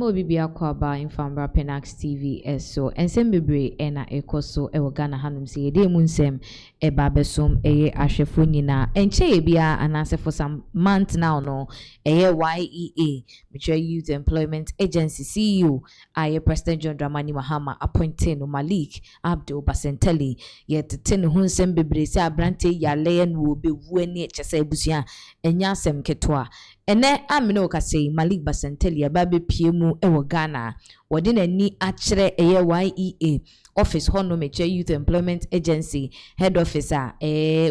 Yamo Bibia Kwaba in Fambra Pinax TV so and Sembebre ena ekoso ewo Ghana hanum se de munsem e babesom eye ahwefo nyina enche bia anase for some month now no eye YEA Mature Youth Employment Agency CEO aye President John Dramani Mahama appointed no Malik Basintale yet ten hunsem bebre se abrante yale en wo bewu ani echese abusua enya asem ketwa ene amene okase Malik Basintale ababe piemu ewo Ghana wodi nani akire eye YEA office hono Mature Youth Employment Agency head officer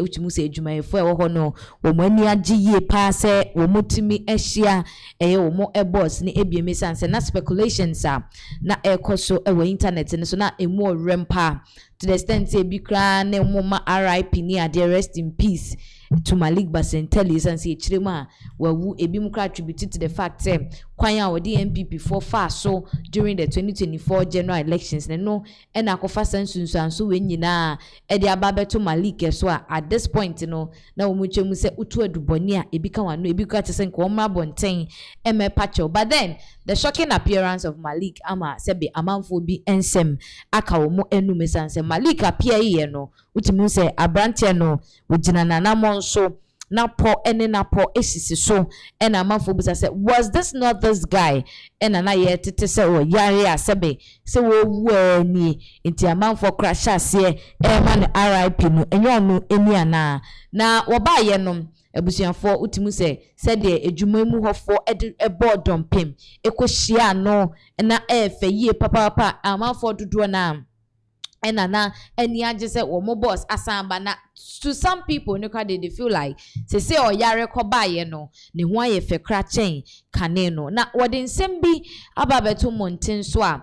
uchimu se adwumayefo ewo hono wo mani agiye pa se wo motimi ehia wo boss ni ebieme sanse na speculations na ekoso ewo internet ne so na emu rempa to the extent e bi kra na moma RIP ni ade rest in peace to Malik Basintale sanse echirema wawu ebi mu kra attributed to the fact kwan a wodi MPP for far so during the 2024 general elections no na akofa sansunsuanso we nyina e de ababeto Malik so at this point no na wo mutwemu se utu aduboni a ebi ka wano ebi kra tesen ko omra bonten pacho but then the shocking appearance of Malik ama sebe amanfo bi ensem aka wo mo enume sanse Malik appear ye no utimu se abrante no wogina nanamon so na po ene na po esisi so ena amanfo busa se was this not this guy ena na ye tete se o yare asebe se wo wu ni nti amanfo crash ase ma ne RIP no enyo no eni ana na wo ba ye no ebusuafo utimu se de adwuma mu hofo ebodom pem ekohia no na efe yie papa amanfo dodo na na eni agese wo mo boss asamba na to some people no ka they feel like say o yare koba ye no ne ho aye fe kra chen kane no na wode nsem bi ababeto monten so a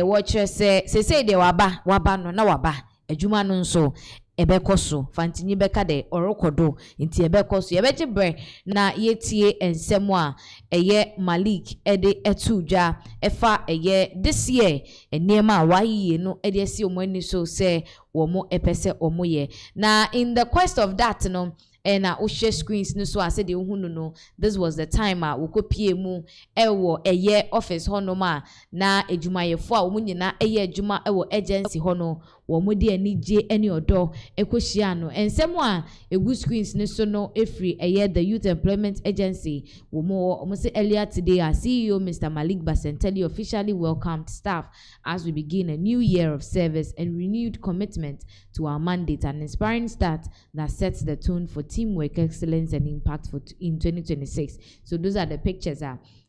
wo kire say de waba no na waba adwuma no nso ebekoso fantinyi beka de orokodo nti ebekoso ebejibre na yetie ensem a eye Malik ede etudwa efa eye this year eniema YEA no ede esi omani so say womo epese omoye na in the quest of that no and share screens no so I said no this was the time we ko pie mu ewo eye office hono ma na adwumayefo a wo nyina eye adwuma ewo agency hono wo mo de ani je ani odo ekohia no ensem a egu screens no so no efri eye the Youth Employment Agency wo say earlier today our CEO Mr. Malik Basintale officially welcomed staff as we begin a new year of service and renewed commitment to our mandate, an inspiring start that sets the tone for teamwork, excellence, and impact in 2026. So those are the pictures.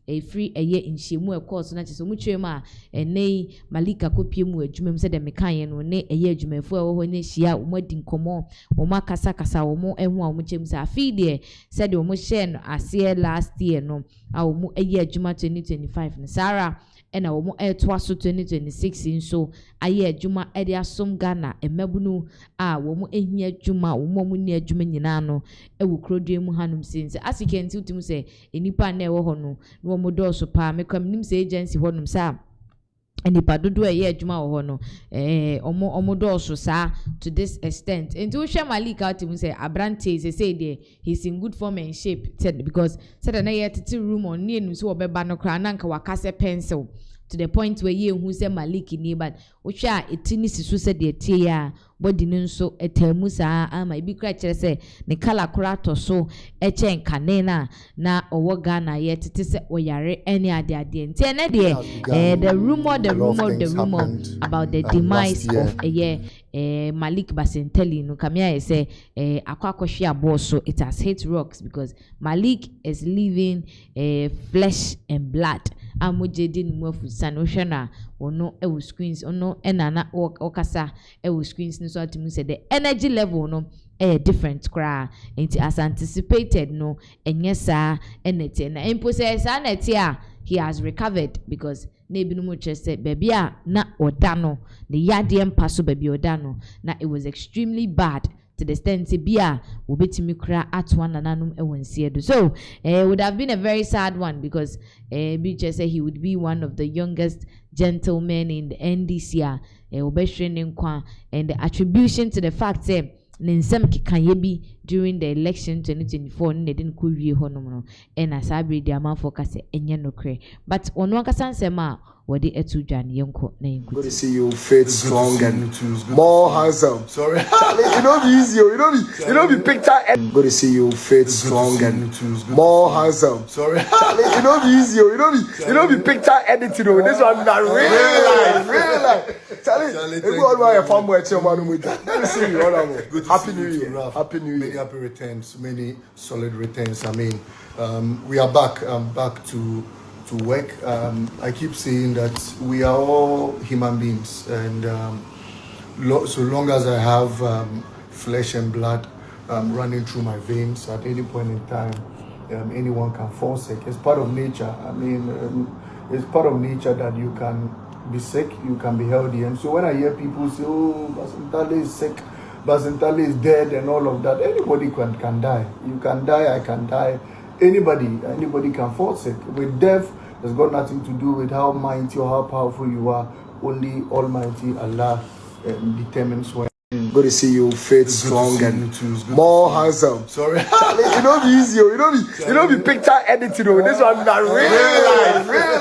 A free a year in Shimu, of course, not so much nay Malika copium with Jumem said the Mekan or nay a year Jume for when she out wedding common or Makasakasa or more and one which him sa feed said the Moshen as year last year no our a year Juma 2025 Sarah. And our more twaso 2026 in so a year Juma Edia Som Ghana a mebunu womo ehia Juma womo ni adwuma nyina no e wo krodwe mu hanum since as you can see to say enipa na e wo hono no mo do so pa me kam nim say agency honum sa enipa dodo e adwuma wo hono omo do so sa to this extent and to share Malik out to say abrante say there he's in good form and shape because said na yet room on near so obeba no kra nanka wakase pencil to the point where ye who say Malik ni but osha etini sisu said the tia body nso etemu saa ama ibi kra kire say ne kala kra to so eche nkanena na owo Ghana ye tete se oyare any ade nti na de the rumor about the demise of Malik Basintale no kamia say akwakohwe aboso it has hit rocks because Malik is living flesh and blood amujedi nmuafu sanohwena ono ewo screens ono enana okasa ewo screens no so atimu say the energy level no different cry into as anticipated no enyesa enete na impose sa nete a he has recovered because nebi no mo chese baby a na odano the yade empa so baby odano na it was extremely bad to the extent bia wobetimi kra atwa nananum ewonsie do so it would have been a very sad one because be just say he would be one of the youngest gentlemen in the NDC obeshrenin kwa and the attribution to the fact nsɛm kekanye bi during the election 2024 ne de ko wie ho no na sabre di amanfo ka se enye nokre but ono akasa nsɛm a wode etu dwan yenko na yenko. Good to see you fit strong and more handsome. Sorry. You know be easy. You know be picture. Good to see you fit strong and more handsome. Sorry. You know be easy. You know be picture editing. This one na real life. Charlie, everyone want a farm where chairman with. Good to see you. Good. Happy New Year. Happy New Year. Many happy returns. Many solid returns. I mean, we are back. Back to work. I keep saying that we are all human beings, and so long as I have flesh and blood running through my veins, at any point in time, anyone can fall sick. It's part of nature. I mean, it's part of nature that you can be sick, you can be healthy. And so when I hear people say, "Oh, Basintale is sick, Basintale is dead," and all of that, anybody can die. You can die, I can die. Anybody can fall sick. With death, it's got nothing to do with how mighty or how powerful you are. Only Almighty Allah determines when. Good to see you fit strong and more handsome. Sorry. You know be easy. You know be picture editing. This one na real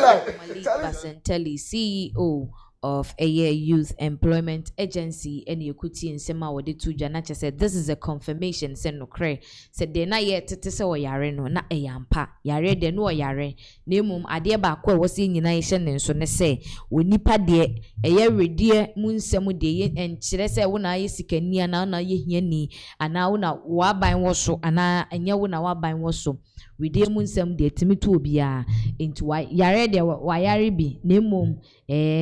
life. Malik Basintale, CEO of YEA Youth Employment Agency, and Yokuti in Sema Waditu Janacha said this is a confirmation. Said no cray. Said they na yet to say yare no na a yampa. Yare de no yare. Nemum adia ba kwa wasi nation and so ne say we nipa de a year redear moon semu de and chirese wuna yesikania na ye hieni and now na wabain was so and yawuna wabain was so. We dear moon sem de timitu bia into why yare de wayare bi nemum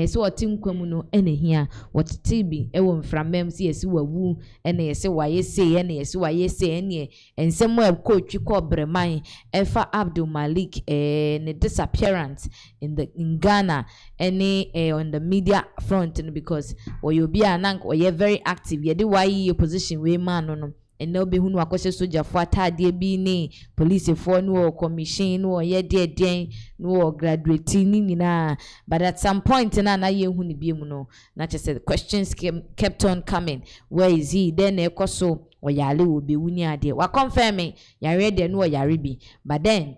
so kwamuno ene hia what tibi ewo mframem si esi wawu ene yesi waye se ene yesi waye se ene ensemo ko twiko breman efa Abdul Malik ne disappearance in Ghana any on the media front because oyobi anank oye very active ye de YEA position we man no and no be who no akoshe soja for atade bi ni police for no commission no ye de no graduate ni nyina but at some point na ye hu ni bi mu no na just the questions kept on coming. Where is he? Then ekoso oyale obi wuni ade wa confirm yare de no yare bi but then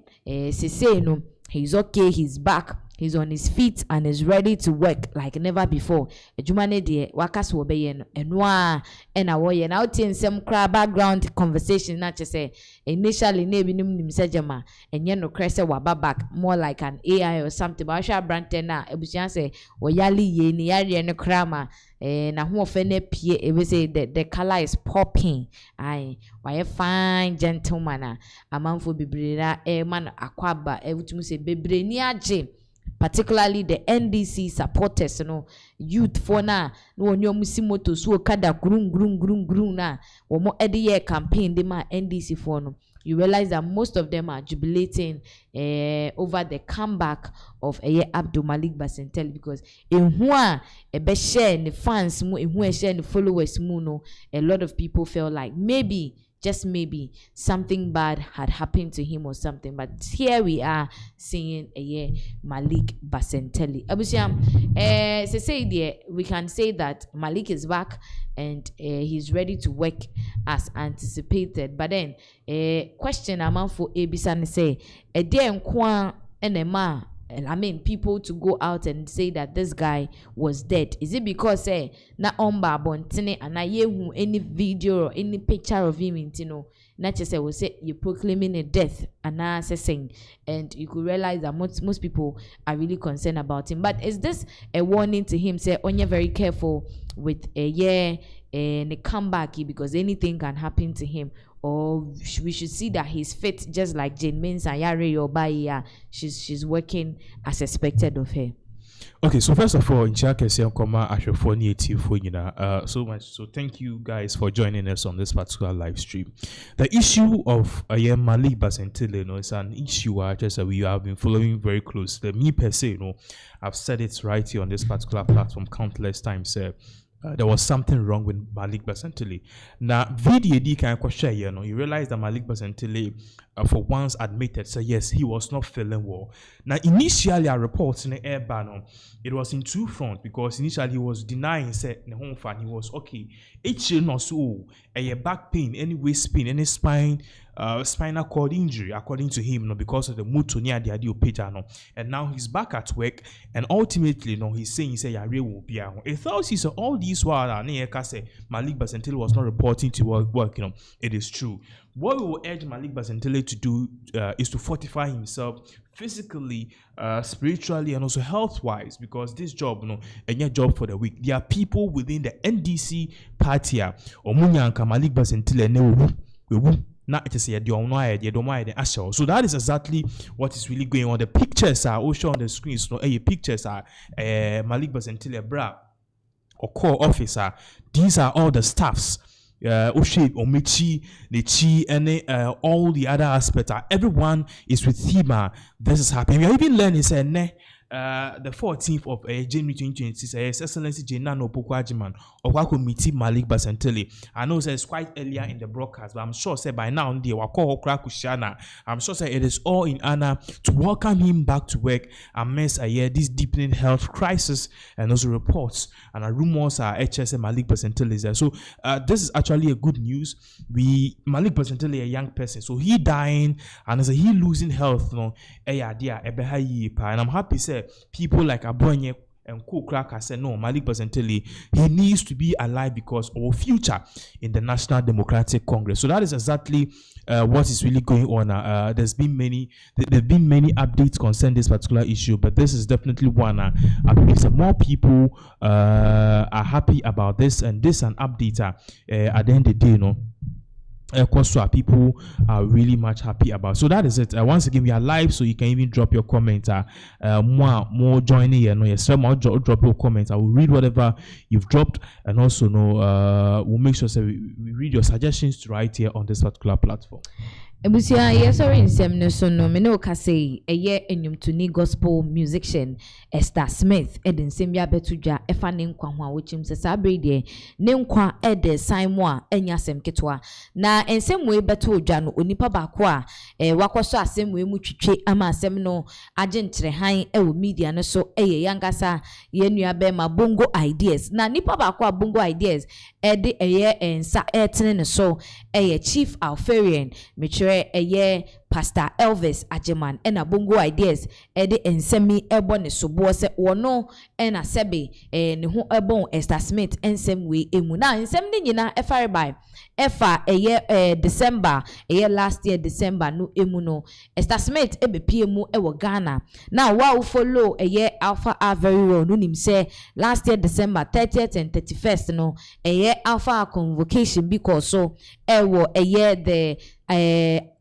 say no he's okay, he's back, he's on his feet and is ready to work like never before. Ejumane de wakas wo be no enwa na wo ye na otin sem kra background conversation na che say initially na ebi nim sejema enye no kra say waba back more like an AI or something but sha brand na ebusian say wo yali ye ni yare no kra ma na ho ofe na pie e be say the color is popping ai why fine gentleman amanfo bibre na man akwaba ebutum say bebre ni age particularly the NDC supporters, youth for na no onyo moto so kada grum na womo year campaign de ma NDC for no. You realize that most of them are jubilating over the comeback of Abdul Malik Basintale because in who be share the fans mu, in who share the followers mu no, a lot of people felt like maybe just maybe something bad had happened to him or something. But here we are seeing Malik Basintale. We can say that Malik is back and he's ready to work as anticipated. But then question amount for Ebisan say a day and I mean, people to go out and say that this guy was dead. Is it because na omba bontine and I hear any video or any picture of him in not just will say you're proclaiming a death and saying, and you could realize that most people are really concerned about him. But is this a warning to him? Say, you're very careful with and a comeback because anything can happen to him. Or we should see that he's fit just like Jane Mensah Yare or Baya. She's working as expected of her. Okay, so first of all, in so much. So thank you guys for joining us on this particular live stream. The issue of Malik Basintale, is an issue we have been following very closely. Me per se, I've said it right here on this particular platform countless times. There was something wrong with Malik Basintale. Now, video can question, you realize that Malik Basintale for once admitted, so yes, he was not feeling well. Now, initially, a report in the air ban, it was in two fronts because initially he was denying, said the home fan, he was okay. Each or so, a back pain, any waist pain, any spinal cord injury, according to him, because of the mood to near the idea page, and now he's back at work, and ultimately, he's saying, will be out. It thought he said all these while Malik Basintale was not reporting to work, it is true. What we will urge Malik Basintale to do is to fortify himself physically, spiritually, and also health-wise, because this job, and your job for the week. There are people within the NDC party, Omunyanka Malik Basintale, so that is exactly what is really going on. The pictures are also on the screen. So pictures are Malik Basintale bra or core officer. These are all the staffs. Omichi, Nechi, and all the other aspects. Everyone is with him. This is happening. We are even learning, the 14th of January 2026, His Excellency Jenano Pokwajiman of Wakomiti Malik Basintale. I know it's quite earlier in the broadcast, but I'm sure by now I'm sure it is all in honor to welcome him back to work amidst this deepening health crisis and also reports and rumors are HSM Malik Basintale is there. So this is actually a good news. Malik Basintale a young person, so he dying and as he losing health, and I'm happy say people like Abonye and Kukraka said, no, Malik Basintale, he needs to be alive because of our future in the National Democratic Congress. So that is exactly what is really going on. There's been many updates concerning this particular issue, but this is definitely one. I believe some more people are happy about this, and this an update at the end of the day, people are really much happy about. So that is it. Once again, we are live, so you can even drop your comment. More joining here. Drop your comments. I will read whatever you've dropped, and also we'll make sure we read your suggestions right here on this particular platform. Ebusia yesori nsem no so no me no ka say eye enyumtuni gospel musician Esther Smith eden nsem bia betudwa efa ne nkwa ho a wochim se sabre de ne nkwa ede sanmo a enya sem ketwa na nsem we beto dwa no onipa baako a wakoso asem we mu twitwe ama asem no agentre han ewo media no so eye yangasa ye nua be ma bongo ideas na nipa baako a bongo ideas ede eye ensa etene ne so eye chief alfarian metre eye Pastor Elvis Ajeman ena bongo ideas ede ensemi ebo ne sobo se wono ena sebe ne ho ebon Esther Smith ensem we emu na ensem ne nyina efare by efa eye December eye last year December no emu no Esther Smith ebepie mu ewo Ghana na wa follow eye Alpha A very well no nim say last year December 30th and 31st no eye Alpha convocation because so ewo eye the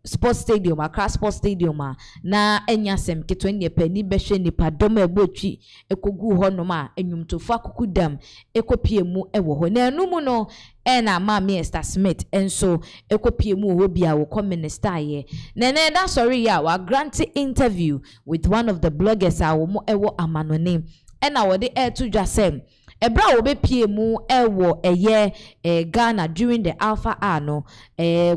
sports stadium, Accra Sports Stadium na enya sem keto nye pani behwe nipa dom ebotwi ekogu ho no ma enyumtofo akukudam ekopie mu ewo ho na enu mu no na mama Esther Smith enso ekopie mu ho bia wo minister ye na da sorry ya wa grant interview with one of the bloggers wo mo ewo amanone na wo de to dwasem ebra wo be pie mu ewo eye Ghana during the Alpha A no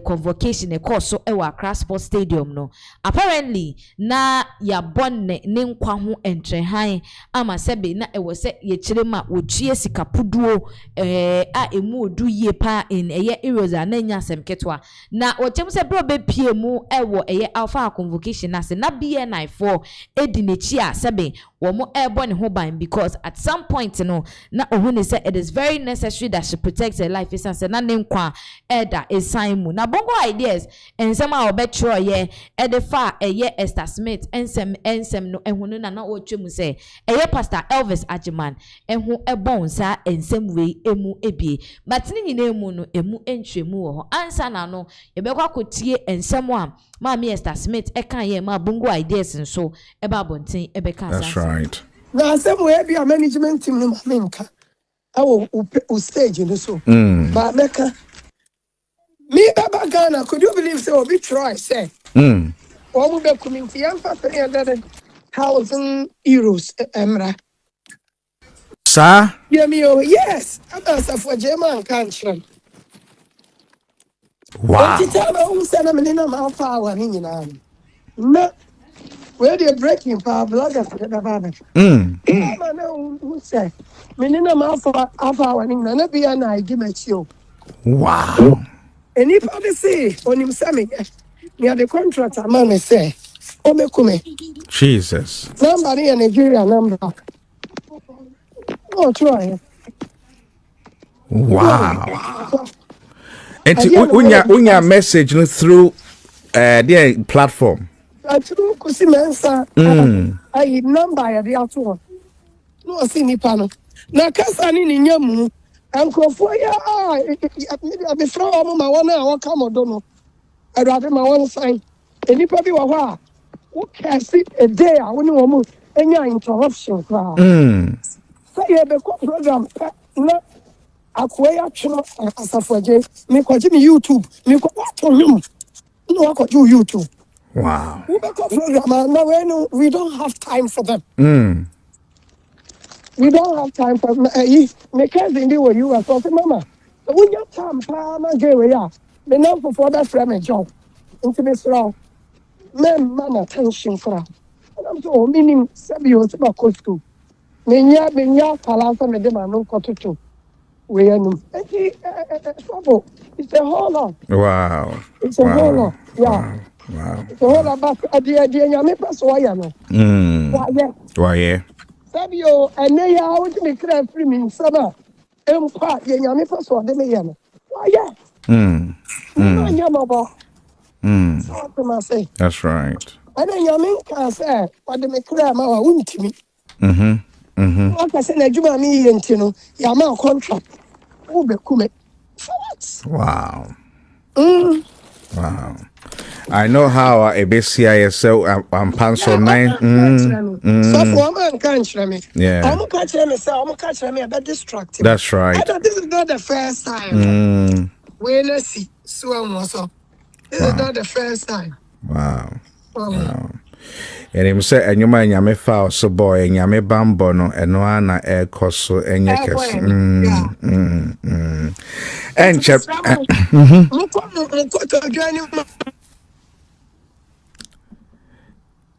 convocation e course so ewo Accra Sports Stadium no apparently na ya bonne ne nkwa ho entrehan ama sebe na ewo se ye kirema wo tue sikapuduo a emu odu ye pa in eye eroza na nya asem ketwa na o chem se bro be pie mu ewo eye Alpha convocation na se na BNI4 edinechi a sebe wo mo ebo ne ho ban because at some point no na ohune say it is very necessary that she protects her life is say na nkwa eda esan mu na bongo ideas ensem a obetro ye edefa eye Esther Smith ensem no ehunu na otwemu say eye Pastor Elvis Ajeman ehu ebon sa ensem we emu ebie but ni nyina emu no emu entwemu wo ho ansa na no yebekwa kotie ensem a mama Esther Smith ekan ye ma bongo ideas nso eba bonten ebeka sa. That's right. Now some we be a management team no menka awo stage no so but meka me baba Ghana could you believe say obi try say we be community am for 300,000 euros emra sir yeah me yes I'm for German country Wow. No, where they breaking power bloggers for the Baba. Who say, Minimum alpha winning, none of the I give it you. Wow. And if I say, on him, Sammy, near the contract, a man say, Omekume, Jesus. somebody in Nigeria number. Oh, try. Wow. And unya message through their platform. I threw Kusimensa, I number at the other one. No, see Nipano. Now, Cassani in Yamu, and Crofoya, I be from my 1 hour come or don't know. I'd rather my one sign. And if I be a who can see a day, I wouldn't want any interruption. Say, the program, no, Aquaya Chino, as a for Jay, me continue YouTube, me what on you. No, I could do YouTube. Wow. Now, we don't have time for them. We don't have time for me. Cousin, they were you as well, Mama. When you come, Pama, Gaya, the number for that frame a job into this round. Men, man, attention for her. And I'm so meaning Sabio to my coach too. Menya, Palasa, Medema, no cotuto. We are no. It's a whole lot. Wow. It's a whole lot. Yeah. Wow. It's a whole lot back at the Yamepa, so I am. Why, yeah. Sabio, and they are out to be clear free me, summer. Empire, Yamepa, so they may have. Why, yeah. That's right. And then Yamin can say, what they may clear my wound to me. Like I said, Juma me and Tino, Yama contract. Ube Kume. Wow. Wow. I know how a BCISL and Panso 9. So for a man can't me. Yeah. I'm catching me, so I'm catching me about distracted. That's right. This is not the first time. Let's see. So this is not the first time. Wow. And him say, and you mind yame foul so boy, and yame bambo no, and no ana air coso, and yakes. And chap.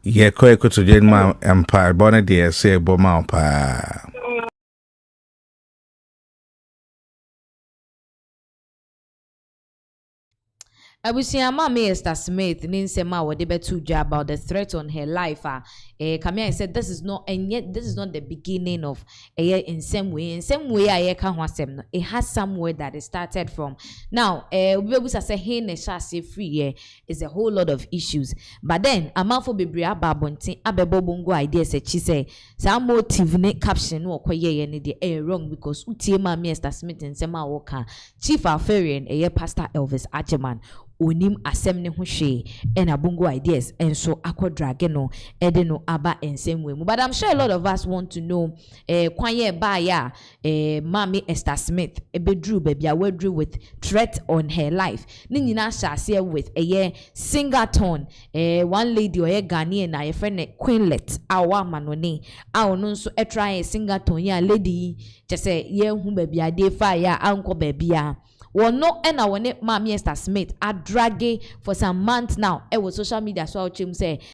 Yeah, quite to join my empire, bonnet dear, say, Boma pa. Abusia Mama Esther Smith Ninsema Wadebetu job about the threat on her life. Kamia said this is not, and yet this is not the beginning of a year in some way. In some way, I can wasem. It has somewhere that it started from. Now, we say hey neshase free is a whole lot of issues. But then amafo bebria babonti abebo bongo idea say she say some motive ne caption no koye ne de wrong because utie Mama Esther Smith Ninsema woka Chief Alfarian Pastor Elvis Ajeman onim asem ne ho hwe and abungo ideas and so akwadrage no ede no aba ensem we mu. But I'm sure a lot of us want to know kwanye ba ya Mama Esther Smith ebedru baby awadru with threat on her life ni nyina shase with Singaton one lady or Ghanaian na ye friend Queenlet awa manone a ono nso try Singaton ya lady just say ye hu baby ade fa ya anko baby a no and I want Mama Esther Smith a drag for some months now. It was social media so I'll say